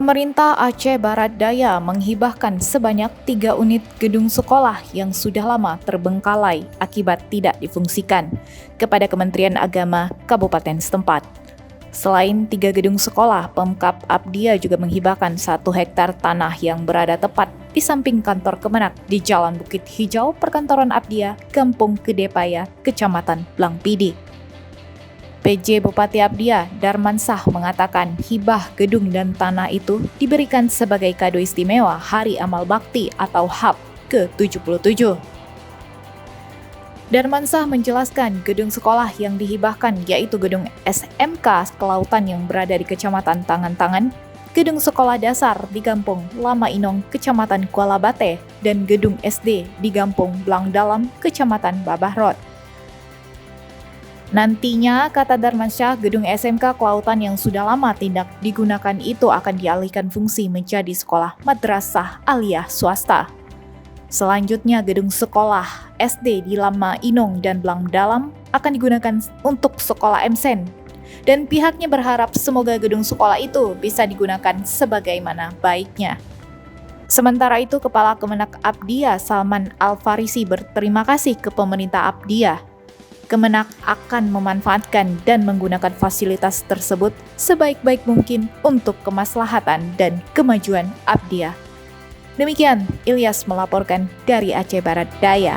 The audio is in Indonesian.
Pemerintah Aceh Barat Daya menghibahkan sebanyak 3 unit gedung sekolah yang sudah lama terbengkalai akibat tidak difungsikan kepada Kementerian Agama Kabupaten setempat. Selain 3 gedung sekolah, Pemkab Abdia juga menghibahkan 1 hektar tanah yang berada tepat di samping kantor Kemenak di Jalan Bukit Hijau, Perkantoran Abdia, Kampung Kedepaya, Kecamatan Blangpidi. PJ Bupati Abdia, Darmansah, mengatakan hibah gedung dan tanah itu diberikan sebagai kado istimewa Hari Amal Bakti atau HAB ke-77. Darmansah menjelaskan gedung sekolah yang dihibahkan yaitu gedung SMK Kelautan yang berada di Kecamatan Tangan-Tangan, gedung sekolah dasar di Kampung Lama Inong, Kecamatan Kuala Bate, dan gedung SD di Kampung Blang Dalam, Kecamatan Babahrot. Nantinya, kata Darmansyah, gedung SMK Kelautan yang sudah lama tidak digunakan itu akan dialihkan fungsi menjadi sekolah madrasah aliyah swasta. Selanjutnya, gedung sekolah SD di Lama Inong dan Blang Dalam akan digunakan untuk sekolah MSen. Dan pihaknya berharap semoga gedung sekolah itu bisa digunakan sebagaimana baiknya. Sementara itu, Kepala Kemenak Abdia, Salman Al-Farisi, berterima kasih ke pemerintah Abdia. Kemenak akan memanfaatkan dan menggunakan fasilitas tersebut sebaik-baik mungkin untuk kemaslahatan dan kemajuan Abdia. Demikian, Ilyas melaporkan dari Aceh Barat Daya.